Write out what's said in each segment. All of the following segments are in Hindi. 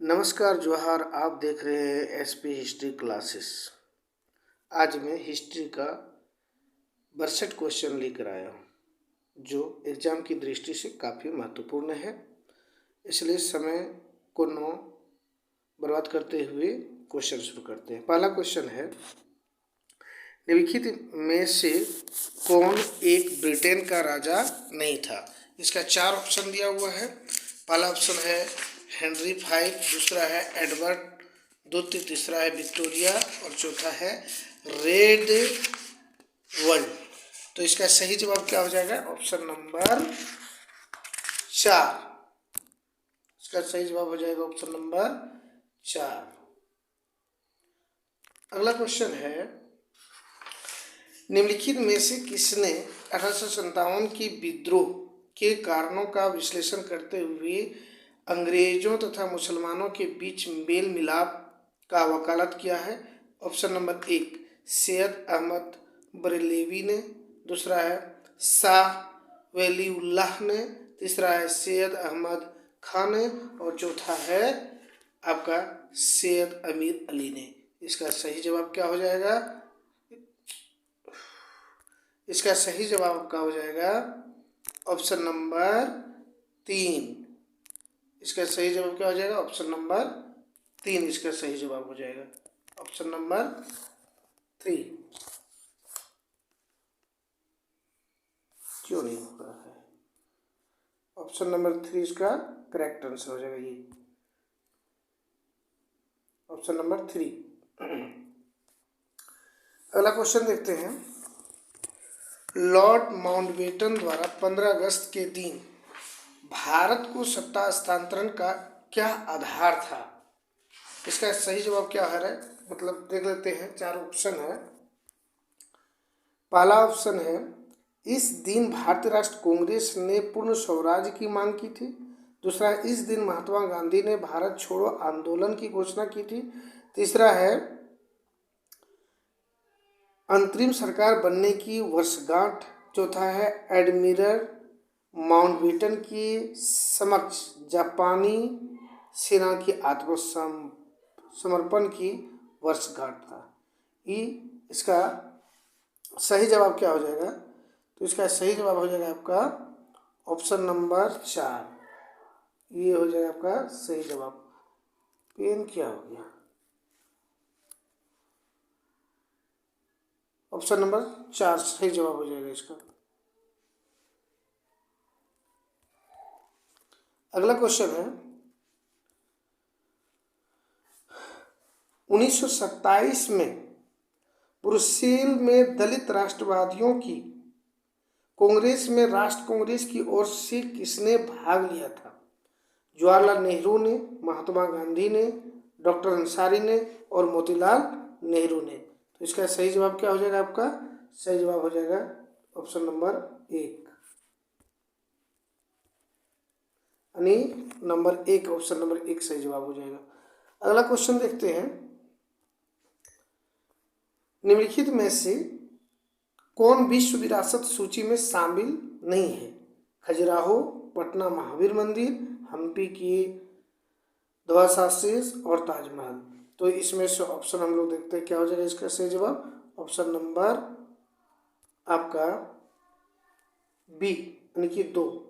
नमस्कार जोहार। आप देख रहे हैं एसपी हिस्ट्री क्लासेस। आज मैं हिस्ट्री का 62 क्वेश्चन लेकर आया हूँ जो एग्ज़ाम की दृष्टि से काफ़ी महत्वपूर्ण है, इसलिए समय को न बर्बाद करते हुए क्वेश्चन शुरू करते हैं। पहला क्वेश्चन है, निम्नलिखित में से कौन एक ब्रिटेन का राजा नहीं था? इसका 4 ऑप्शन दिया हुआ है। पहला ऑप्शन है हेनरी V, दूसरा है एडवर्ड द्वितीय, तीसरा है विक्टोरिया और चौथा है रेड वर्ल्ड। तो इसका सही जवाब क्या हो जाएगा? Option number 4। इसका सही जवाब हो जाएगा ऑप्शन नंबर 4। अगला क्वेश्चन है, निम्नलिखित में से किसने 1857 की विद्रोह के कारणों का विश्लेषण करते हुए अंग्रेजों तथा मुसलमानों के बीच मेल मिलाप का वकालत किया है? ऑप्शन नंबर 1 सैयद अहमद बरेलवी ने, दूसरा है शाह वलीउल्लाह ने, तीसरा है सैयद अहमद खान ने और चौथा है आपका सैयद अमीर अली ने। इसका सही जवाब क्या हो जाएगा? इसका सही जवाब आपका हो जाएगा ऑप्शन नंबर 3। इसका सही जवाब क्या हो जाएगा? ऑप्शन नंबर 3 इसका सही जवाब हो जाएगा, ऑप्शन नंबर 3। क्यों नहीं हो रहा है? ऑप्शन नंबर 3 इसका करेक्ट आंसर हो जाएगा, ये ऑप्शन नंबर 3। अगला क्वेश्चन देखते हैं, लॉर्ड माउंटबेटन द्वारा 15 अगस्त के दिन भारत को सत्ता हस्तांतरण का क्या आधार था? इसका सही जवाब क्या है? मतलब देख लेते हैं, 4 ऑप्शन है। पहला ऑप्शन है, इस दिन भारतीय राष्ट्र कांग्रेस ने पूर्ण स्वराज की मांग की थी। दूसरा है, इस दिन महात्मा गांधी ने भारत छोड़ो आंदोलन की घोषणा की थी। तीसरा है, अंतरिम सरकार बनने की वर्षगांठ। चौथा है, एडमिरल माउंटबेटन की समक्ष जापानी सेना की आत्मसमर्पण की वर्षगांठ था। इसका सही जवाब क्या हो जाएगा? तो इसका सही जवाब हो जाएगा आपका ऑप्शन नंबर 4। ये हो जाएगा आपका सही जवाब। पेन क्या हो गया? ऑप्शन नंबर 4 सही जवाब हो जाएगा इसका। अगला क्वेश्चन है, 1927 में ब्रुसेल में दलित राष्ट्रवादियों की कांग्रेस में राष्ट्र कांग्रेस की ओर से किसने भाग लिया था? जवाहरलाल नेहरू ने, महात्मा गांधी ने, डॉक्टर अंसारी ने और मोतीलाल नेहरू ने। तो इसका सही जवाब क्या हो जाएगा? आपका सही जवाब हो जाएगा ऑप्शन नंबर 1, यानी नंबर 1, ऑप्शन नंबर 1 सही जवाब हो जाएगा। अगला क्वेश्चन देखते हैं, निम्नलिखित में से कौन विश्व विरासत सूची में शामिल नहीं है? खजुराहो, पटना महावीर मंदिर, हम्पी की ध्वजावशेष और ताजमहल। तो इसमें से ऑप्शन हम लोग देखते हैं क्या हो जाएगा इसका सही जवाब। ऑप्शन नंबर आपका बी, यानी कि 2,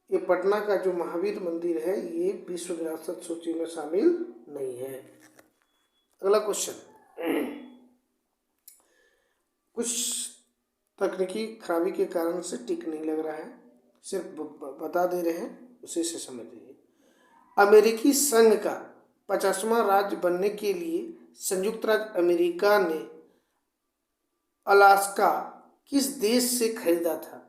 ये पटना का जो महावीर मंदिर है ये विश्व विरासत सूची में शामिल नहीं है। अगला क्वेश्चन, कुछ तकनीकी खराबी के कारण से टिक नहीं लग रहा है, सिर्फ बता दे रहे हैं, उसी से समझ लीजिए। अमेरिकी संघ का 50वां राज्य बनने के लिए संयुक्त राज्य अमेरिका ने अलास्का किस देश से खरीदा था?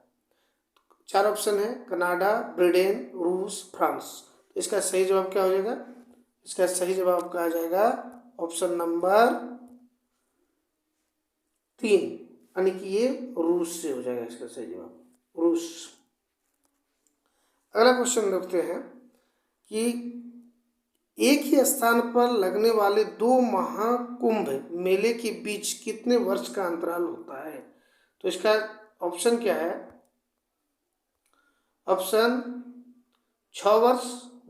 4 ऑप्शन है, कनाडा, ब्रिटेन, रूस, फ्रांस। इसका सही जवाब क्या हो जाएगा? इसका सही जवाब आपका आ जाएगा ऑप्शन नंबर 3, यानी कि ये रूस से हो जाएगा इसका सही जवाब, रूस। अगला क्वेश्चन देखते हैं कि एक ही स्थान पर लगने वाले 2 महाकुंभ मेले के बीच कितने वर्ष का अंतराल होता है? तो इसका ऑप्शन क्या है? ऑप्शन 6 वर्ष,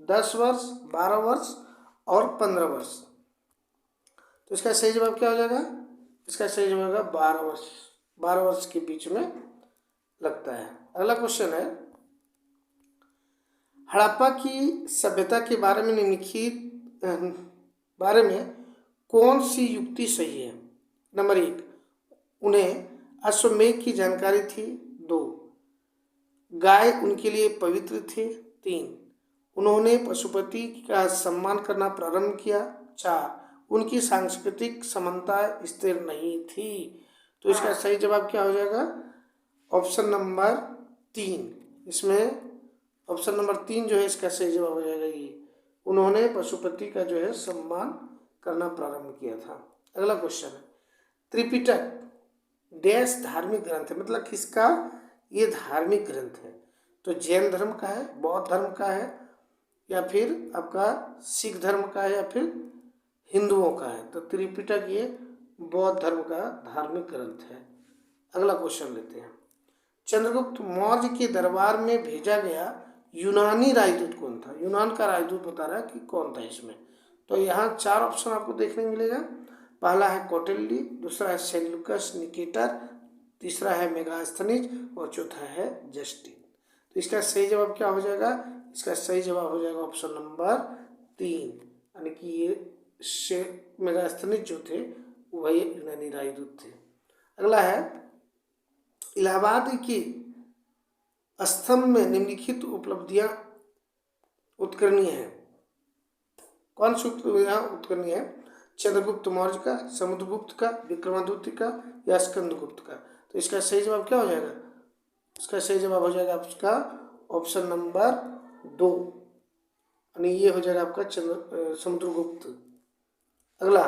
10 वर्ष, 12 वर्ष और 15 वर्ष। तो इसका सही जवाब क्या हो जाएगा? इसका सही जवाब होगा 12 वर्ष। 12 वर्ष के बीच में लगता है। अगला क्वेश्चन है, हड़प्पा की सभ्यता के बारे में निम्नलिखित बारे में कौन सी युक्ति सही है? नंबर 1, उन्हें अश्वमेध की जानकारी थी। 2, गाय उनके लिए पवित्र थे। 3, उन्होंने पशुपति का सम्मान करना प्रारंभ किया। 4, उनकी सांस्कृतिक समानता स्थिर नहीं थी। तो इसका सही जवाब क्या हो जाएगा? Option number 3। इसमें ऑप्शन नंबर 3 जो है इसका सही जवाब हो जाएगा ये, उन्होंने पशुपति का जो है सम्मान करना प्रारंभ किया था। अगला क्वेश्चन है, त्रिपिटक डैश धार्मिक ग्रंथ है, मतलब किसका ये धार्मिक ग्रंथ है? तो जैन धर्म का है, बौद्ध धर्म का है, या फिर आपका सिख धर्म का है, या फिर हिंदुओं का है। तो त्रिपिटक ये बौद्ध धर्म का धार्मिक ग्रंथ है। अगला क्वेश्चन लेते हैं, चंद्रगुप्त मौर्य के दरबार में भेजा गया यूनानी राजदूत कौन था? यूनान का राजदूत बता रहा है कि कौन था इसमें। तो यहाँ 4 ऑप्शन आपको देखने मिलेगा। पहला है कौटिल्य, दूसरा है सेल्यूकस निकेटर, तीसरा है मेगास्थनीज और चौथा है जस्टिन। तो इसका सही जवाब क्या हो जाएगा? इसका सही जवाब हो जाएगा ऑप्शन नंबर 3, यानी कि ये मेगास्थनीज जो थे वही यूनानी राजदूत थे। अगला है, इलाहाबाद की स्तंभ में निम्नलिखित उपलब्धियां उत्कर्णीय है। कौन सी उपलब्धियां उत्कर्णीय है? चंद्रगुप्त मौर्य का, समुद्रगुप्त का, विक्रमादित्य का या स्कंदगुप्त का। तो इसका सही जवाब क्या हो जाएगा? इसका सही जवाब हो जाएगा आपका ऑप्शन नंबर 2, यानी ये हो जाएगा आपका समुद्रगुप्त। अगला,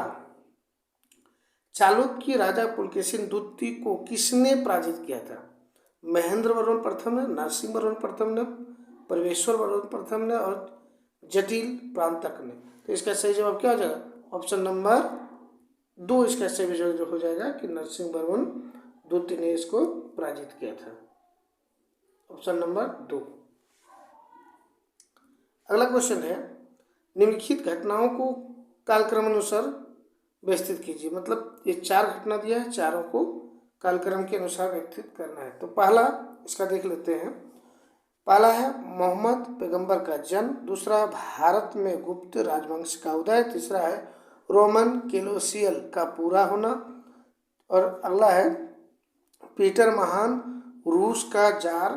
चालुक्य राजा पुलकेशिन द्वितीय को किसने पराजित किया था? महेंद्र वर्मन प्रथम ने, नरसिंह वर्मन प्रथम ने, परमेश्वर वर्मन प्रथम ने और जटिल प्रांतक ने। तो इसका सही जवाब क्या हो जाएगा? ऑप्शन नंबर 2 इसका सही जवाब हो जाएगा कि नरसिंह वर्मन द्वितीय ने इसको पराजित किया था। Option number 2। अगला क्वेश्चन है, निम्नलिखित घटनाओं को कालक्रम अनुसार व्यवस्थित कीजिए। मतलब ये 4 घटना दिया है, चारों को कालक्रम के अनुसार व्यवस्थित करना है। तो पहला इसका देख लेते हैं। पहला है मोहम्मद पैगंबर का जन्म, दूसरा भारत में गुप्त राजवंश का उदय, तीसरा है रोमन कोलोसियल का पूरा होना, और अगला है पीटर महान रूस का जार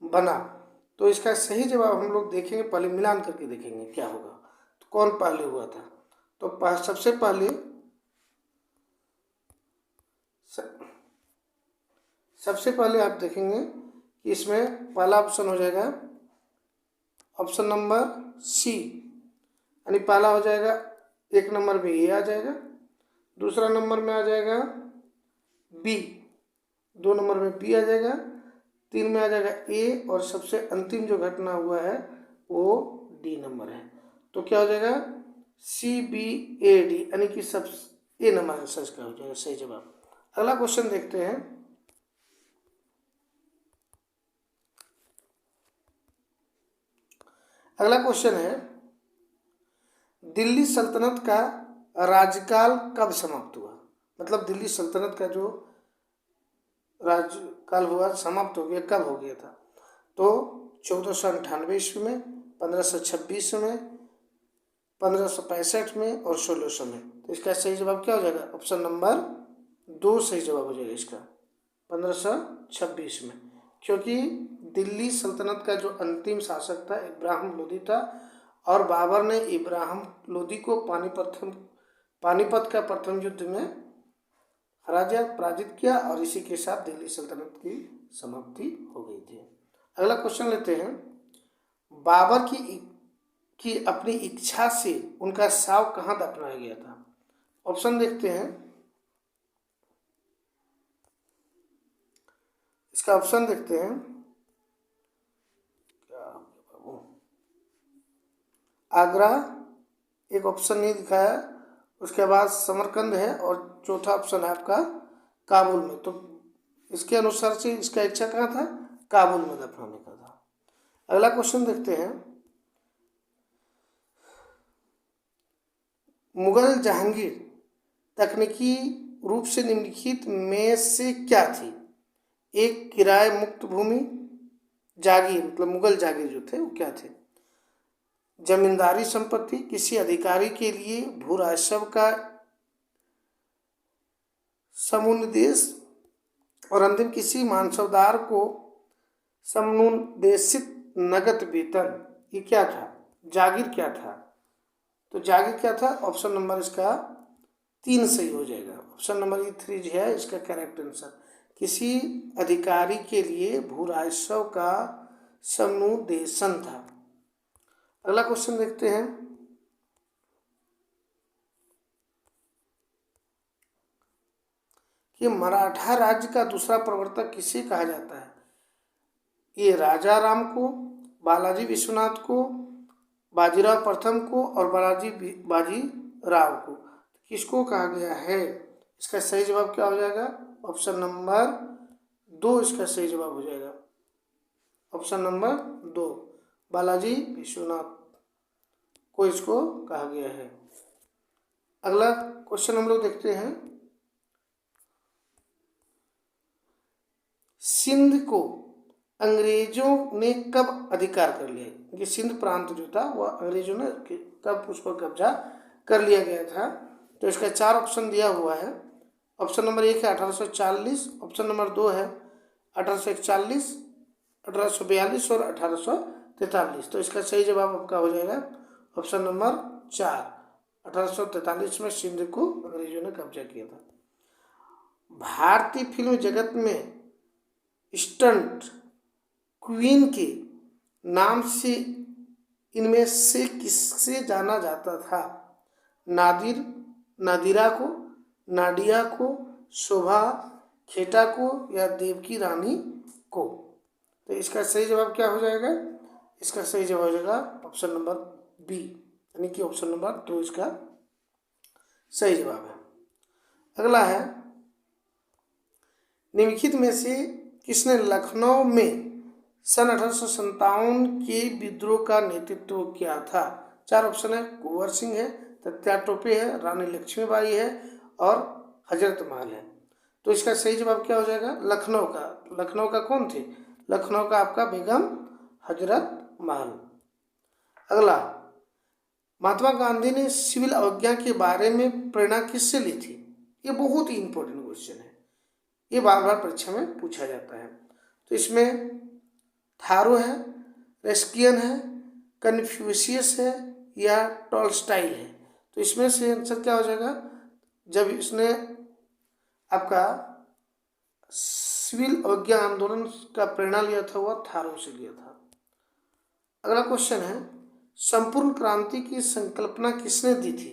बना। तो इसका सही जवाब हम लोग देखेंगे, पहले मिलान करके देखेंगे क्या होगा। तो कौन पहले हुआ था? तो सबसे पहले आप देखेंगे कि इसमें पहला ऑप्शन हो जाएगा ऑप्शन नंबर सी, यानी पहला हो जाएगा 1 नंबर में ए आ जाएगा, दूसरा नंबर में आ जाएगा बी, 2 नंबर में बी आ जाएगा, 3 में आ जाएगा ए, और सबसे अंतिम जो घटना हुआ है वो डी नंबर है। तो क्या हो जाएगा? CBAD, यानी कि सब ए नंबर आंसर का हो जाएगा सही जवाब। अगला क्वेश्चन देखते हैं। अगला क्वेश्चन है, दिल्ली सल्तनत का राज्यकाल कब समाप्त हुआ? मतलब दिल्ली सल्तनत का जो राज्यकाल हुआ समाप्त हो गया, कब हो गया था? तो 1498 ईस्वी में, 1526 में, 1565 में और 1600 में। तो इसका सही जवाब क्या हो जाएगा? ऑप्शन नंबर 2 सही जवाब हो जाएगा इसका, 1526 में, क्योंकि दिल्ली सल्तनत का जो अंतिम शासक था इब्राहिम लोदी था, और बाबर ने इब्राहिम लोदी को पानीपत का प्रथम युद्ध में पराजित किया, और इसी के साथ दिल्ली सल्तनत की समाप्ति हो गई थी। अगला क्वेश्चन लेते हैं, बाबर की अपनी इच्छा से उनका शव कहाँ दफनाया गया था? ऑप्शन देखते हैं। इसका ऑप्शन देखते हैं, आगरा एक ऑप्शन नहीं दिखाया, उसके बाद समरकंद है, और चौथा ऑप्शन है आपका काबुल में। तो इसके अनुसार से इसका इच्छा कहाँ था? काबुल में दफनाने का था। अगला क्वेश्चन देखते हैं, मुगल जहांगीर तकनीकी रूप से निम्नलिखित में से क्या थी? एक, किराए मुक्त भूमि, जागीर मतलब मुगल जागीर जो थे वो क्या थे? जमींदारी संपत्ति, किसी अधिकारी के लिए भू राजस्व का समुन्निदेश, और अंतिम, किसी मानसवदार को समनुदेशित नगद वेतन। ये क्या था? जागीर क्या था? तो जागीर क्या था? ऑप्शन नंबर इसका 3 सही हो जाएगा। ऑप्शन नंबर 3 जो है इसका करेक्ट आंसर। किसी अधिकारी के लिए भू राजस्व का समुदेशन था। अगला क्वेश्चन देखते हैं। कि मराठा राज्य का दूसरा प्रवर्तक किसे कहा जाता है? ये राजा राम को, बालाजी विश्वनाथ को, बाजीराव प्रथम को और बाजीराव को। किसको कहा गया है? इसका सही जवाब क्या हो जाएगा? ऑप्शन नंबर 2 इसका सही जवाब हो जाएगा। ऑप्शन नंबर 2 बालाजी विश्वनाथ को इसको कहा गया है। अगला क्वेश्चन हम लोग देखते हैं। सिंध को अंग्रेजों ने कब अधिकार कर लिया? ये सिंध प्रांत जो था वह अंग्रेजों ने कब उस पर कब्जा कर लिया गया था? तो इसका 4 ऑप्शन दिया हुआ है। ऑप्शन नंबर 1 है 1840, ऑप्शन नंबर 2 है 1841, 1842 और 1843। तो इसका सही जवाब आपका हो जाएगा ऑप्शन नंबर 4। 1843 में सिंध को अंग्रेजों ने कब्जा किया था। भारतीय फिल्म जगत में स्टंट क्वीन के नाम से इनमें से किससे जाना जाता था? नादिरा को, नाडिया को, शोभा खेटा को या देवकी रानी को? तो इसका सही जवाब क्या हो जाएगा? इसका सही जवाब हो जाएगा ऑप्शन नंबर बी, यानी कि ऑप्शन नंबर 2 इसका सही जवाब है। अगला है, निम्नलिखित में से किसने लखनऊ में सन 1857 के विद्रोह का नेतृत्व किया था? 4 ऑप्शन है। कुंवर सिंह है, तात्या टोपे है, रानी लक्ष्मीबाई है और हजरत महल है। तो इसका सही जवाब क्या हो जाएगा? लखनऊ का। लखनऊ का कौन थे? लखनऊ का आपका बेगम हजरत महल। अगला, महात्मा गांधी ने सिविल अवज्ञा के बारे में प्रेरणा किससे ली थी? ये बहुत ही इंपॉर्टेंट क्वेश्चन है, ये बार बार परीक्षा में पूछा जाता है। तो इसमें थारो है, रस्कियन है, कन्फ्यूशियस है या टॉलस्टाई है। तो इसमें से आंसर क्या हो जाएगा? जब इसने आपका सिविल अवज्ञा आंदोलन का प्रेरणा लिया था वह थारो से लिया था। अगला क्वेश्चन है, संपूर्ण क्रांति की संकल्पना किसने दी थी?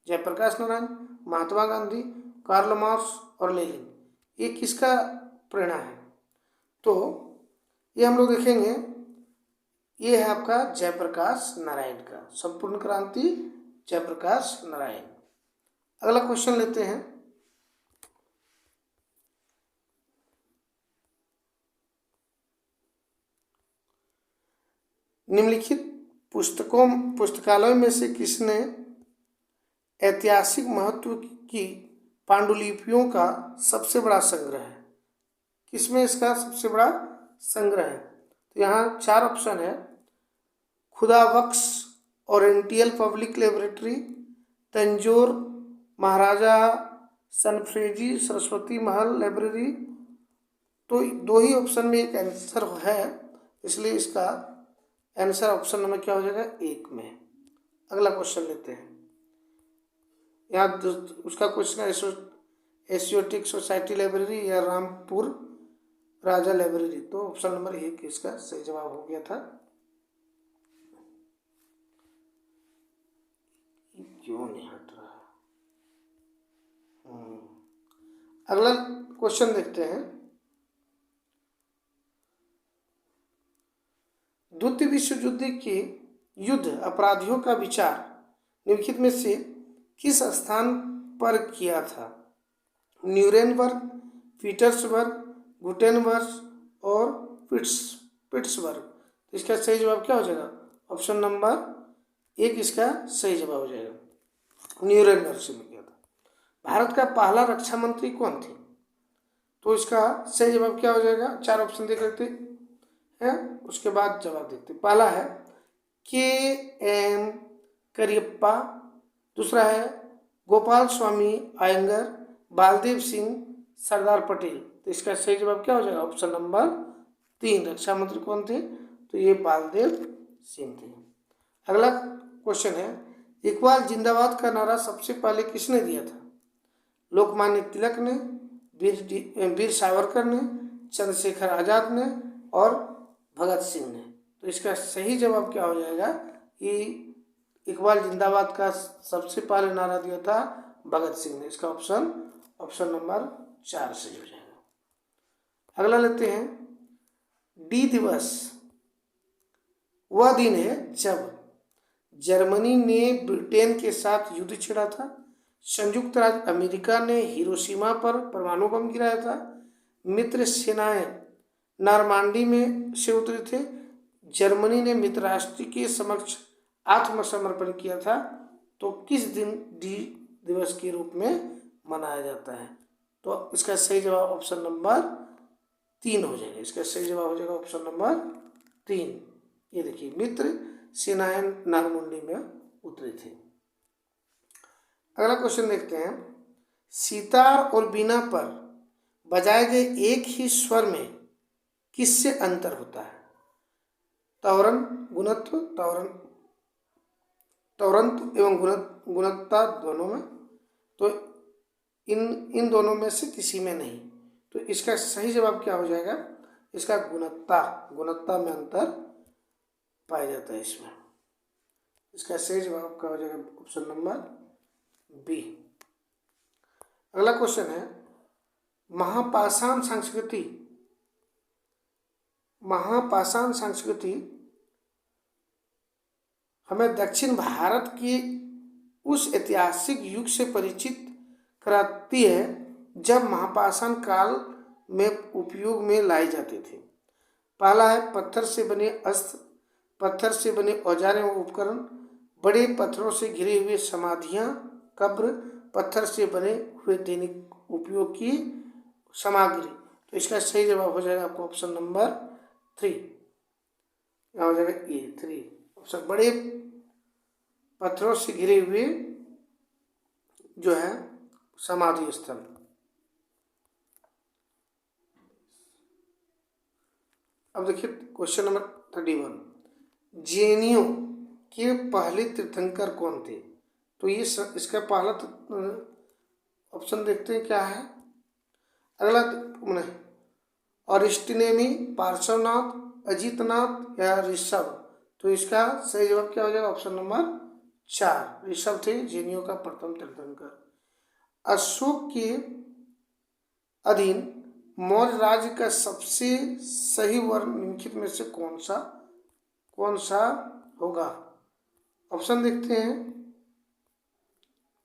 जयप्रकाश नारायण, महात्मा गांधी, कार्ल मार्क्स और लेनिन। ये किसका प्रेरणा है? तो ये हम लोग देखेंगे, ये है आपका जयप्रकाश नारायण का। संपूर्ण क्रांति जयप्रकाश नारायण। अगला क्वेश्चन लेते हैं। निम्नलिखित पुस्तकालयों में से किसने ऐतिहासिक महत्व की पांडुलिपियों का सबसे बड़ा संग्रह है? किसमें इसका सबसे बड़ा संग्रह है? तो यहाँ 4 ऑप्शन है। Khuda Bakhsh oriental public library, Tanjore Maharaja Serfoji Saraswati Mahal library. तो 2 ही ऑप्शन में एक आंसर है, इसलिए इसका आंसर ऑप्शन नंबर क्या हो जाएगा? 1 में। अगला क्वेश्चन लेते हैं। यहाँ उसका क्वेश्चन है, एशियोटिक सोसाइटी लाइब्रेरी या रामपुर राजा लाइब्रेरी। तो ऑप्शन नंबर 1 इसका सही जवाब हो गया था। क्यों नहीं हट रहा? अगला क्वेश्चन देखते हैं। द्वितीय विश्व युद्ध के युद्ध अपराधियों का विचार निम्नलिखित में से किस स्थान पर किया था? न्यूरेमबर्ग, पीटर्सबर्ग, गुटेनबर्ग और पिट्सबर्ग। तो इसका सही जवाब क्या हो जाएगा? ऑप्शन नंबर 1 इसका सही जवाब हो जाएगा। न्यूरेमबर्ग में किया था। भारत का पहला रक्षा मंत्री कौन थे? तो इसका सही जवाब क्या हो जाएगा? 4 ऑप्शन देख लेते हैं, उसके बाद जवाब देखते। पहला है के.एम. करियप्पा, दूसरा है गोपाल स्वामी अयंगर, बालदेव सिंह, सरदार पटेल। तो इसका सही जवाब क्या हो जाएगा? Option number 3। रक्षा मंत्री कौन थे? तो ये बालदेव सिंह थे। अगला क्वेश्चन है, इकबाल जिंदाबाद का नारा सबसे पहले किसने दिया था? लोकमान्य तिलक ने, वीर सावरकर ने, चंद्रशेखर आजाद ने और भगत सिंह ने। तो इसका सही जवाब क्या हो जाएगा? कि इकबाल जिंदाबाद का सबसे पहले नारा दिया था भगत सिंह ने। इसका ऑप्शन नंबर 4 सही हो जाएगा। अगला लेते हैं, डी दिवस वह दिन है जब जर्मनी ने ब्रिटेन के साथ युद्ध छेड़ा था, संयुक्त राज्य अमेरिका ने हिरोशिमा पर परमाणु बम गिराया था, मित्र सेनाएं नॉर्मांडी में से उतरे थे, जर्मनी ने मित्र राष्ट्र के समक्ष आत्मसमर्पण किया था। तो किस दिन डी दिवस के रूप में मनाया जाता है? तो इसका सही जवाब ऑप्शन नंबर 3 हो जाएगा। इसका सही जवाब हो जाएगा ऑप्शन नंबर 3। ये देखिए, मित्र सेनाएं नॉर्मंडी में उतरे थे। अगला क्वेश्चन देखते हैं, सितार और बीना पर बजाए गए एक ही स्वर में किससे अंतर होता है? त्वरण, गुणत्व, त्वरंत एवं गुणवत्ता दोनों में। तो इन दोनों में से किसी में नहीं। तो इसका सही जवाब क्या हो जाएगा? इसका गुणवत्ता में अंतर पाया जाता है इसमें। इसका सही जवाब क्या हो जाएगा? Option number B. अगला क्वेश्चन है, महापाषाण संस्कृति हमें दक्षिण भारत के उस ऐतिहासिक युग से परिचित कराती है जब महापाषाण काल में उपयोग में लाई जाते थे। पहला है पत्थर से बने अस्त्र, पत्थर से बने औजार एवं उपकरण, बड़े पत्थरों से घिरे हुए समाधियाँ, कब्र, पत्थर से बने हुए दैनिक उपयोग की सामग्री। तो इसका सही जवाब हो जाएगा आपको ऑप्शन नंबर 3। यहाँ हो जाएगा ए 3 ऑप्शन। बड़े पत्थरों से घिरे हुए जो है समाधि स्थल। अब देखिए क्वेश्चन नंबर 31, जैनियों के पहले तीर्थंकर कौन थे? तो ये इसका पहला ऑप्शन देखते हैं क्या है। अगला अरिस्टनेमी, पार्श्वनाथ, अजितनाथ या ऋषभ। तो इसका सही जवाब क्या हो जाएगा? ऑप्शन नंबर 4 ऋषभ थे जैनियों का प्रथम तीर्थंकर। अशोक के अधीन मौर्य राज्य का सबसे सही वर्ण निम्नलिखित में से कौन सा होगा? ऑप्शन देखते हैं।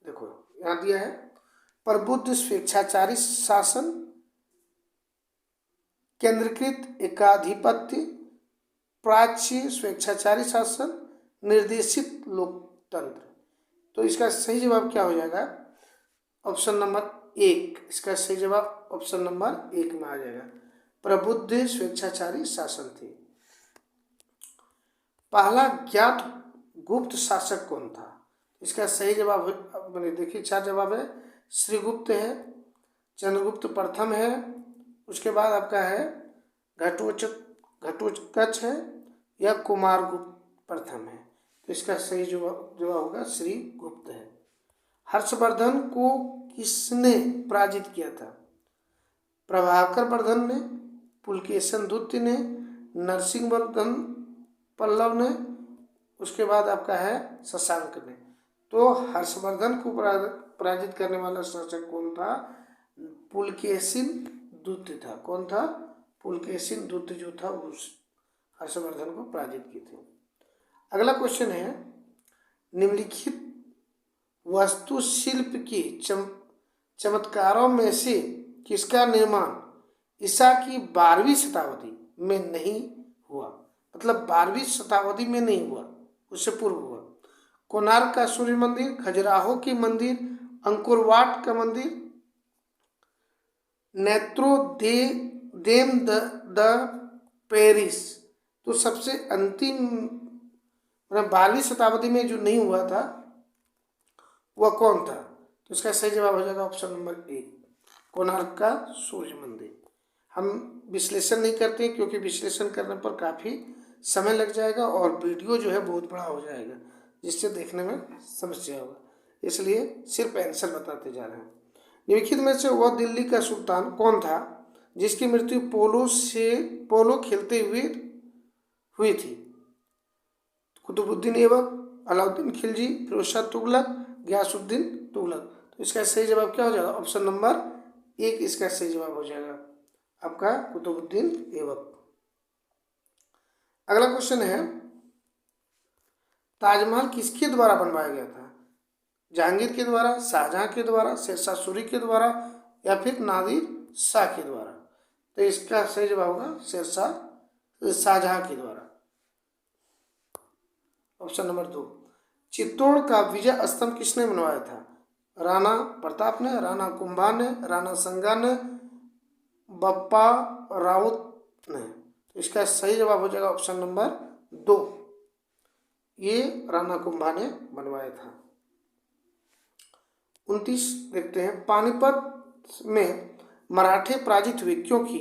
देखो यहाँ दिया है, प्रबुद्ध स्वेच्छाचारी शासन, केंद्रीकृत एकाधिपत्य, प्राच्य स्वेच्छाचारी शासन, निर्देशित लोकतंत्र। तो इसका सही जवाब क्या हो जाएगा? Option number 1। इसका सही जवाब ऑप्शन नंबर 1 में आ जाएगा, प्रबुद्ध स्वेच्छाचारी शासन थे। पहला ज्ञात गुप्त शासक कौन था? इसका सही जवाब मैंने देखिए 4 जवाब है। श्रीगुप्त है, चंद्रगुप्त प्रथम है, उसके बाद आपका है घटोत्कच है या कुमारगुप्त प्रथम है। तो इसका सही जवाब होगा श्रीगुप्त है। हर्षवर्धन को किसने पराजित किया था? प्रभाकर वर्धन ने, पुलकेशन द्वितीय ने, नरसिंह वर्धन पल्लव ने, उसके बाद आपका है शशांक ने। तो हर्षवर्धन को पराजित करने वाला शासक कौन था? पुलकेशिन द्वितीय था। कौन था? पुलकेशिन द्वितीय जो था उस हर्षवर्धन को पराजित किए थे। अगला क्वेश्चन है, निम्नलिखित वास्तुशिल्प के चमत्कारों में से किसका निर्माण ईसा की 12वीं शताब्दी में नहीं हुआ? मतलब 12वीं शताब्दी में नहीं हुआ, उससे पूर्व हुआ। कोणार्क का सूर्य मंदिर, खजुराहो की मंदिर, अंकुरवाट का मंदिर, नेत्रोदेम द पेरिस। तो सबसे अंतिम मतलब 12वीं शताब्दी में जो नहीं हुआ था वह कौन था? तो इसका सही जवाब हो जाएगा ऑप्शन नंबर ए, कोणार्क का सूर्य मंदिर। हम विश्लेषण नहीं करते क्योंकि विश्लेषण करने पर काफ़ी समय लग जाएगा और वीडियो जो है बहुत बड़ा हो जाएगा, जिससे देखने में समस्या होगा, इसलिए सिर्फ आंसर बताते जा रहे हैं। निम्नलिखित में से वह दिल्ली का सुल्तान कौन था जिसकी मृत्यु पोलो खेलते हुए हुई थी? कुतुबुद्दीन ऐबक, अलाउद्दीन खिलजी, फिरोज शाह तुगलक, गयासुद्दीन तुगलक। तो इसका सही जवाब क्या हो जाएगा? ऑप्शन नंबर एक इसका सही जवाब हो जाएगा आपका कुतुबुद्दीन ऐबक। अगला क्वेश्चन है, ताजमहल किसके द्वारा बनवाया गया था? जहांगीर के द्वारा, शाहजहां के द्वारा, शेरशाह सूरी के द्वारा या फिर नादिर शाह के द्वारा? तो इसका सही जवाब होगा शाहजहां के द्वारा, ऑप्शन नंबर 2। चित्तौड़ का विजय स्तंभ किसने बनवाया था? राणा प्रताप ने, राणा कुंभा ने, राणा संगा ने, बप्पा राउत ने? तो इसका सही जवाब हो जाएगा ऑप्शन नंबर 2, ये राणा कुंभा ने बनवाया था। 29 देखते हैं, पानीपत में मराठे पराजित हुए क्योंकि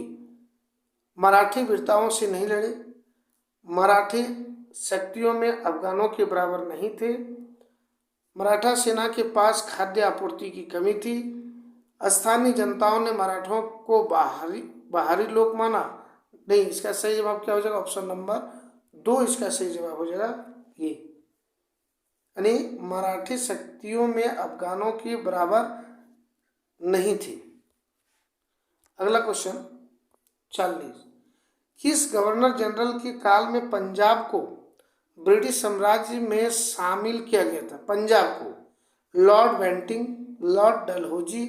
मराठे वीरताओं से नहीं लड़े, मराठे शक्तियों में अफगानों के बराबर नहीं थे, मराठा सेना के पास खाद्य आपूर्ति की कमी थी, स्थानीय जनताओं ने मराठों को बाहरी लोग माना। नहीं, इसका सही जवाब क्या हो जाएगा? ऑप्शन नंबर 2 इसका सही जवाब हो जाएगा ये, यानी मराठी शक्तियों में अफगानों के बराबर नहीं थी। अगला क्वेश्चन 40, किस गवर्नर जनरल के काल में पंजाब को ब्रिटिश साम्राज्य में शामिल किया गया था? पंजाब को lord Bentinck, lord Dalhousie,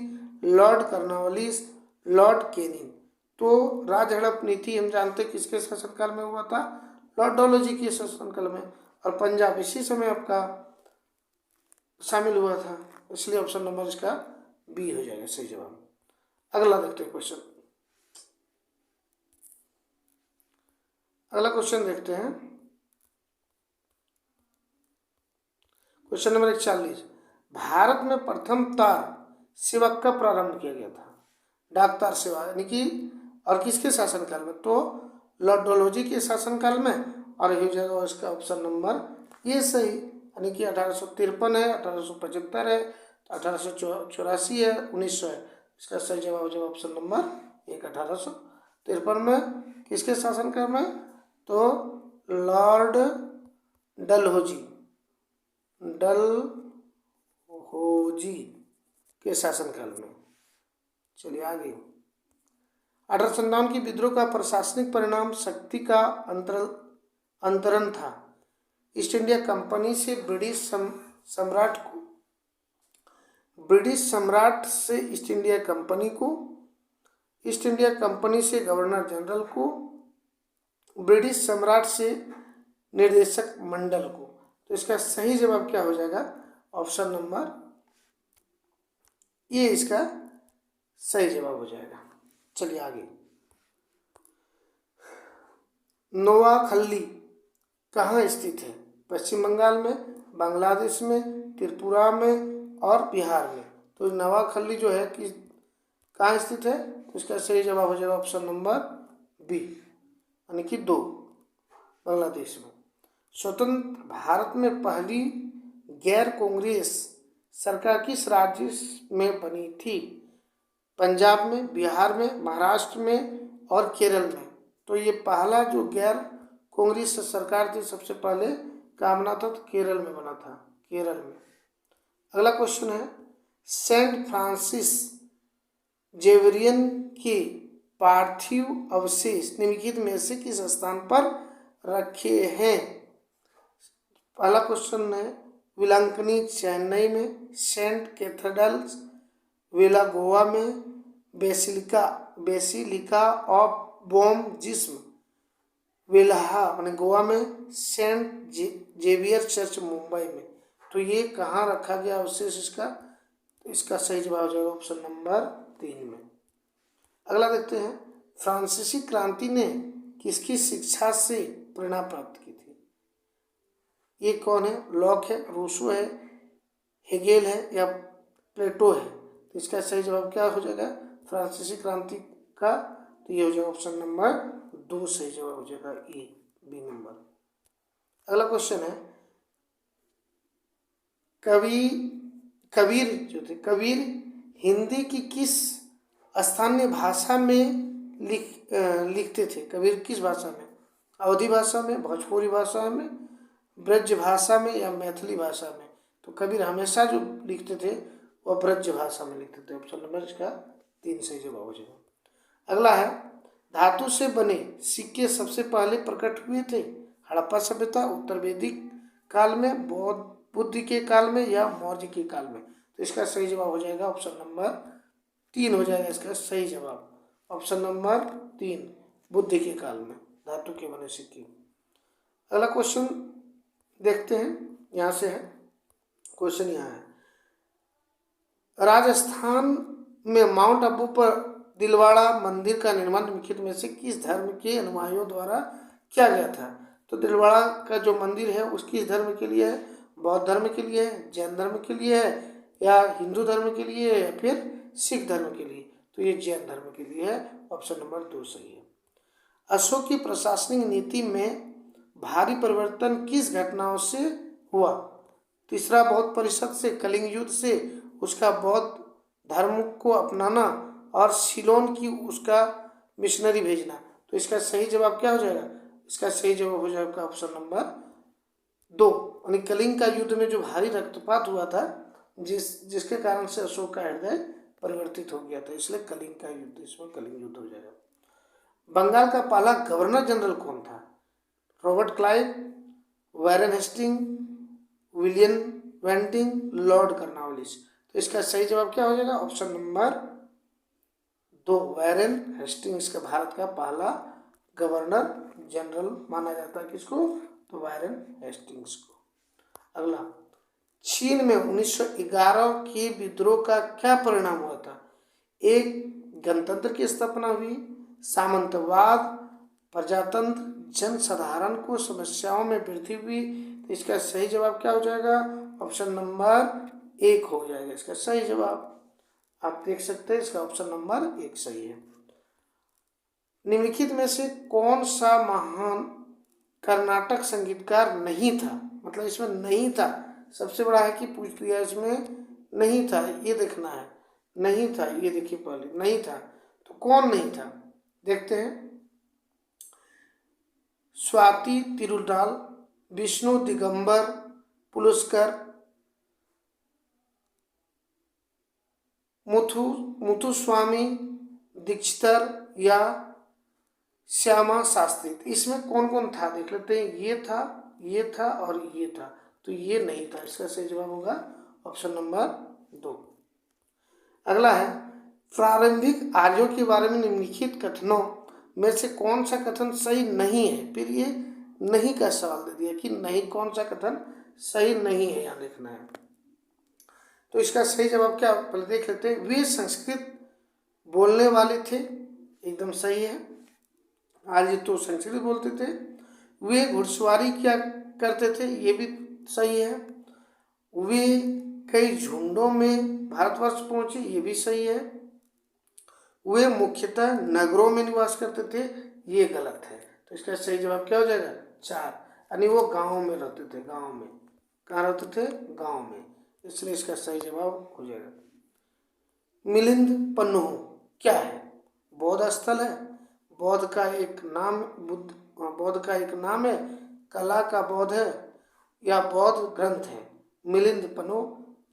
lord Cornwallis, lord Canning. तो राज हड़प नीति हम जानते किसके शासनकाल में हुआ था? लॉर्ड डलहौजी के शासनकाल में, और पंजाब इसी समय आपका शामिल हुआ था, इसलिए ऑप्शन नंबर इसका बी हो जाएगा सही जवाब। अगला देखते हैं क्वेश्चन, अगला क्वेश्चन देखते हैं, क्वेश्चन नंबर 41, भारत में प्रथम तार सेवा कब प्रारंभ किया गया था? डाक तार सेवा, यानी कि और किसके शासनकाल में? तो लॉर्ड डलहौजी के शासनकाल में, और हो जाएगा इसका ऑप्शन नंबर ये सही, यानी कि 1853 है, 1875 है, 1884 है, 1900 है। इसका सही जवाब हो जाएगा ऑप्शन नंबर 1, 1853 में। किसके शासनकाल में? तो लॉर्ड डलहौजी के शासनकाल में। चलिए आगे, 1857 की विद्रोह का प्रशासनिक परिणाम शक्ति का अंतरण था। ईस्ट इंडिया कंपनी से ब्रिटिश सम्राट से ईस्ट इंडिया कंपनी को, ईस्ट इंडिया कंपनी से गवर्नर जनरल को, ब्रिटिश सम्राट से निर्देशक मंडल को। तो इसका सही जवाब क्या हो जाएगा? ऑप्शन नंबर ये इसका सही जवाब हो जाएगा। चलिए आगे, नोआखली कहाँ स्थित है? पश्चिम बंगाल में, बांग्लादेश में, त्रिपुरा में और बिहार में। तो नोआखली जो है कि कहाँ स्थित है? तो इसका सही जवाब हो जाएगा ऑप्शन नंबर बी, यानी कि 2, बांग्लादेश में। स्वतंत्र भारत में पहली गैर कांग्रेस सरकार किस राज्य में बनी थी? पंजाब में, बिहार में, महाराष्ट्र में और केरल में। तो ये पहला जो गैर कांग्रेस सरकार थी सबसे पहले कहाँ बना था? तो केरल में बना था, केरल में। अगला क्वेश्चन है, सेंट फ्रांसिस जेवियरियन के पार्थिव अवशेष निम्नलिखित में से किस स्थान पर रखे हैं? पहला क्वेश्चन है विलांकनी चेन्नई में, सेंट कैथेड्रल्स वेला गोवा में, बेसिलिका ऑफ बॉम जिस्म वेल्हा गोवा में, सेंट जेवियर चर्च मुंबई में। तो ये कहाँ रखा गया अवशेष इसका? तो इसका सही जवाब हो जाएगा ऑप्शन नंबर 3 में। अगला देखते हैं, फ्रांसीसी क्रांति ने किसकी शिक्षा से प्रेरणा प्राप्त की थी? ये कौन है? लॉक है, रूसो है, हेगेल है या प्लेटो है? तो इसका सही जवाब क्या हो जाएगा फ्रांसीसी क्रांति का? तो ये हो जाएगा ऑप्शन नंबर 2 सही जवाब हो जाएगा, ए बी नंबर। अगला क्वेश्चन है, कबीर जो थे, कबीर हिंदी की किस स्थानीय भाषा में लिखते थे? कबीर किस भाषा में? अवधी भाषा में, भोजपुरी भाषा में, ब्रज भाषा में या मैथिली भाषा में? तो कबीर हमेशा जो लिखते थे वह ब्रज भाषा में लिखते थे। ऑप्शन नंबर इसका 3 सही जवाब हो जाएगा। अगला है, धातु से बने सिक्के सबसे पहले प्रकट हुए थे? हड़प्पा सभ्यता, उत्तर वैदिक काल में, बुद्ध के काल में या मौर्य के काल में? तो इसका सही जवाब हो जाएगा ऑप्शन नंबर 3 हो जाएगा इसका सही जवाब। ऑप्शन नंबर 3 बुद्ध के काल में धातु के बने सिक्के। अगला क्वेश्चन देखते हैं, यहाँ से है क्वेश्चन, यहाँ है, राजस्थान में माउंट आबू पर दिलवाड़ा मंदिर का निर्माण निम्नलिखित में से किस धर्म के अनुयायियों द्वारा किया गया था? तो दिलवाड़ा का जो मंदिर है उस किस धर्म के लिए है? बौद्ध धर्म के लिए है, जैन धर्म के लिए है या हिंदू धर्म के लिए है या फिर सिख धर्म के लिए? तो ये जैन धर्म के लिए है। ऑप्शन नंबर 2 सही है। अशोक की प्रशासनिक नीति में भारी परिवर्तन किस घटनाओं से हुआ? तीसरा बौद्ध परिषद से, कलिंग युद्ध से, उसका बौद्ध धर्म को अपनाना और सिलोन की उसका मिशनरी भेजना? तो इसका सही जवाब क्या हो जाएगा? इसका सही जवाब हो जाएगा ऑप्शन नंबर 2, यानी कलिंग का युद्ध में जो भारी रक्तपात हुआ था जिसके कारण से अशोक का हृदय परिवर्तित हो गया था, इसलिए कलिंग का युद्ध, इसमें कलिंग युद्ध हो जाएगा। बंगाल का पहला गवर्नर जनरल कौन था? Robert Clive, Warren Hastings, William Bentinck, lord Cornwallis? तो इसका सही जवाब क्या हो जाएगा? ऑप्शन नंबर 2 वैरन हेस्टिंग्स का भारत का पहला गवर्नर जनरल माना जाता है। किसको? तो वैरन हेस्टिंग्स को। अगला, चीन में 1911 के विद्रोह का क्या परिणाम हुआ था? एक, गणतंत्र की स्थापना हुई, सामंतवाद, प्रजातंत्र, जनसाधारण को समस्याओं में वृद्धि हुई? तो इसका सही जवाब क्या हो जाएगा? ऑप्शन नंबर 1 हो जाएगा इसका सही जवाब। आप देख सकते हैं इसका ऑप्शन नंबर 1 सही है। निम्नलिखित में से कौन सा महान कर्नाटक संगीतकार नहीं था? मतलब इसमें नहीं था, सबसे बड़ा है कि पूछ दिया इसमें नहीं था, ये देखना है। नहीं था, ये देखिए पहले नहीं था, तो कौन नहीं था देखते हैं। स्वाति तिरुनाल, विष्णु दिगंबर पुलस्कर, मुथुस्वामी दीक्षितर या श्यामा शास्त्री? इसमें कौन कौन था देख लेते हैं। ये था और ये था, तो ये नहीं था, इसका सही जवाब होगा ऑप्शन नंबर 2। अगला है, प्रारंभिक आर्यों के बारे में निम्नलिखित कथनों में से कौन सा कथन सही नहीं है? फिर ये नहीं का सवाल दे दिया कि नहीं, कौन सा कथन सही नहीं है, यहाँ देखना है। तो इसका सही जवाब क्या, पहले देख लेते हैं। वे संस्कृत बोलने वाले थे, एकदम सही है, आर्य तो संस्कृत बोलते थे। वे घुड़सवारी क्या करते थे, ये भी सही है। वे कई झुंडों में भारतवर्ष पहुंचे, ये भी सही है। वे मुख्यतः नगरों में निवास करते थे, ये गलत है। तो इसका सही जवाब क्या हो जाएगा? 4, यानी वो गाँव में रहते थे। गाँव में कहाँ रहते थे? गाँव में, इसलिए इसका सही जवाब हो जाएगा। मिलिंद पन्नू क्या है? बौद्ध स्थल है, बौद्ध का एक नाम है, कला का बौद्ध है या बौद्ध ग्रंथ है? मिलिंद पन्नू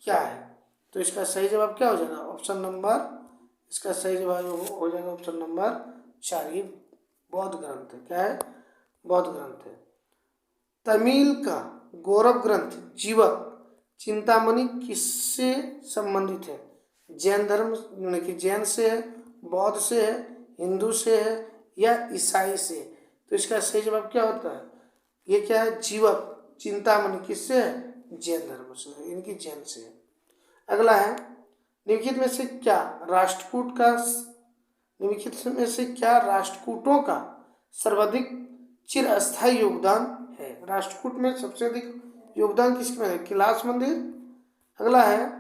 क्या है? तो इसका सही जवाब क्या हो जाएगा? ऑप्शन नंबर, इसका सही जवाब हो जाएगा ऑप्शन नंबर 4, ये बौद्ध ग्रंथ है। क्या है? बौद्ध ग्रंथ है। तमिल का गौरव ग्रंथ जीवक चिंतामणि किससे संबंधित है? जैन धर्म यानी कि जैन से है, बौद्ध से है, हिंदू से है या ईसाई से? तो इसका सही जवाब क्या होता है? ये क्या है? जीवक चिंतामणि किससे है? जैन धर्म से है, इनकी जैन से है। अगला है निम्नलिखित में से क्या राष्ट्रकूटों का सर्वाधिक चिरस्थायी योगदान है। राष्ट्रकूट में सबसे अधिक योगदान किसमें है? कैलाश मंदिर। अगला है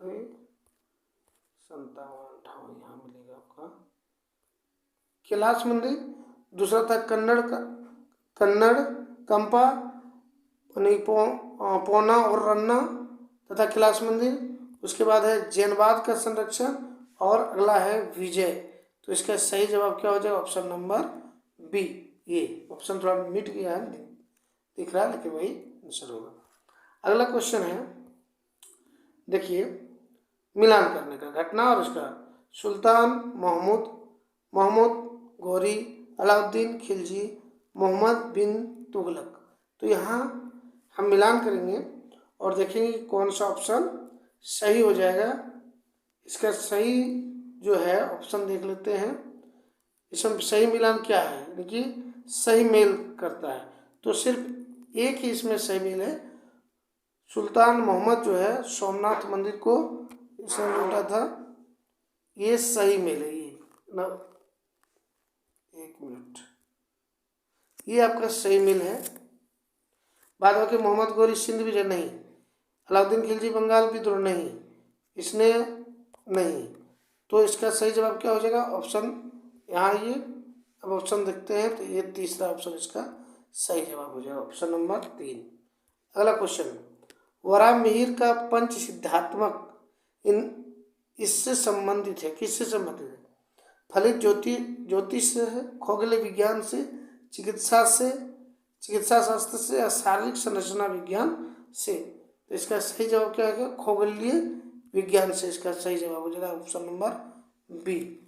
57 यहाँ मिलेगा आपका कैलाश मंदिर। दूसरा था कन्नड़ कंपा पौना और रन्ना तथा कैलाश मंदिर। उसके बाद है जैनवाद का संरक्षण और अगला है विजय। तो इसका सही जवाब क्या हो जाएगा? Option number B. ये ऑप्शन थोड़ा मिट गया है, दिख रहा है, लेकिन वही आंसर होगा। अगला क्वेश्चन है, देखिए मिलान करने का घटना और उसका सुल्तान मोहम्मद गौरी, अलाउद्दीन खिलजी, मोहम्मद बिन तुगलक। तो यहाँ हम मिलान करेंगे और देखेंगे कि कौन सा ऑप्शन सही हो जाएगा। इसका सही जो है ऑप्शन देख लेते हैं। इसमें सही मिलान क्या है, यानी कि सही मेल करता है, तो सिर्फ एक ही इसमें सही मेल है। सुल्तान मोहम्मद जो है सोमनाथ मंदिर को इसने लूटा था, ये सही मेल है। ये ना, एक मिनट, ये आपका सही मेल है। बाद बाकी मोहम्मद गौरी सिंध विजय नहीं, अलाउद्दीन खिलजी बंगाल विद्रोह नहीं, इसने नहीं। तो इसका सही जवाब क्या हो जाएगा? ऑप्शन यहाँ ये अब ऑप्शन देखते हैं तो ये तीसरा ऑप्शन इसका सही जवाब हो जाएगा, ऑप्शन नंबर 3। अगला क्वेश्चन, वराहमिहिर का पंच सिद्धात्मक इससे संबंधित है, किससे संबंधित है? फलित ज्योतिष से है, खगोलीय विज्ञान से, चिकित्सा शास्त्र से या शारीरिक संरचना विज्ञान से। तो इसका सही जवाब क्या है? खगोलीय विज्ञान से इसका सही जवाब हो जाएगा, ऑप्शन नंबर बी।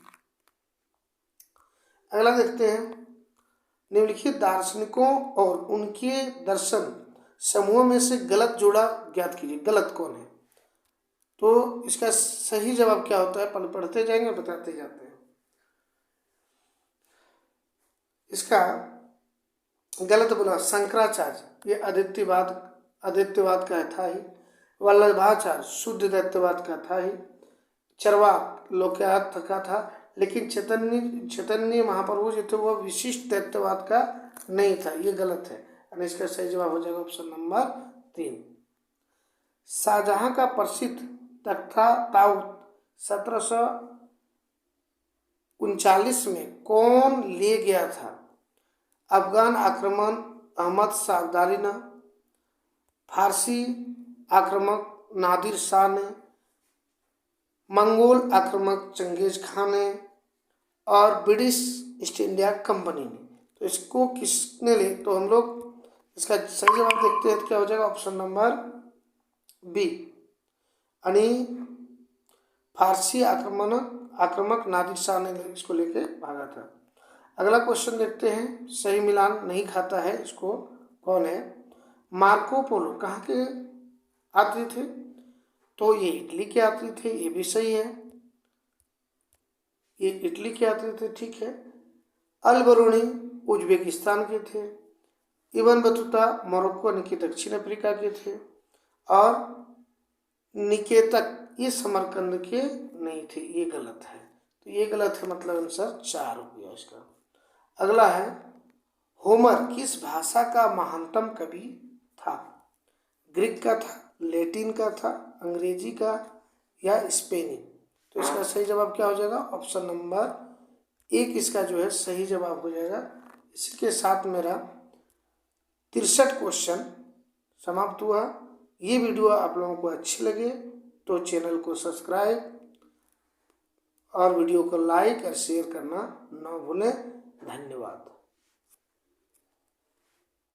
अगला देखते हैं, निम्नलिखित दार्शनिकों और उनके दर्शन समूह में से गलत जोड़ा ज्ञात कीजिए। गलत कौन है? तो इसका सही जवाब क्या होता है? पढ़ते जाएंगे, बताते जाते हैं। इसका गलत बोला शंकराचार्य, ये अद्वैतवाद का था ही। वल्लभाचार्य शुद्ध दैत्यवाद का था ही। चरवाक लोकयात का था, लेकिन चैतन्य महाप्रभु जो थे वह विशिष्ट दैत्यवाद का नहीं था, ये गलत है। और इसका सही जवाब हो जाएगा ऑप्शन नंबर 3। शाहजहां का प्रसिद्ध तख्ता ताउत 1739 में कौन ले गया था? अफगान आक्रमण अहमद शाह ने, फारसी आक्रमक नादिर शाह ने, मंगोल आक्रमक चंगेज खान ने और ब्रिटिश ईस्ट इंडिया कंपनी ने। तो इसको किसने ले? तो हम लोग इसका सही जवाब देखते हैं तो क्या हो जाएगा? ऑप्शन नंबर बी, यानी फारसी आक्रमक नादिर शाह ने इसको लेके भागा था। अगला क्वेश्चन देखते हैं, सही मिलान नहीं खाता है इसको, कौन है? मार्को पोलो कहाँ के यात्री थे? तो ये इटली के यात्री थे, ये भी सही है, ये इटली के यात्री थे, ठीक है। अल बरूनी उज्बेकिस्तान के थे, इब्न बतूता मोरक्को यानी कि दक्षिण अफ्रीका के थे, और निकेतक ये समरकंद के नहीं थे, ये गलत है। तो ये गलत है, मतलब आंसर 4 हो गया इसका। अगला है, होमर किस भाषा का महानतम कवि था? ग्रीक का था, लैटिन का था, अंग्रेजी का या स्पेनी? तो इसका सही जवाब क्या हो जाएगा? ऑप्शन नंबर 1 इसका जो है सही जवाब हो जाएगा। इसी के साथ मेरा 63 क्वेश्चन समाप्त हुआ। ये वीडियो आप लोगों को अच्छी लगे तो चैनल को सब्सक्राइब और वीडियो को लाइक और शेयर करना न भूलें। धन्यवाद।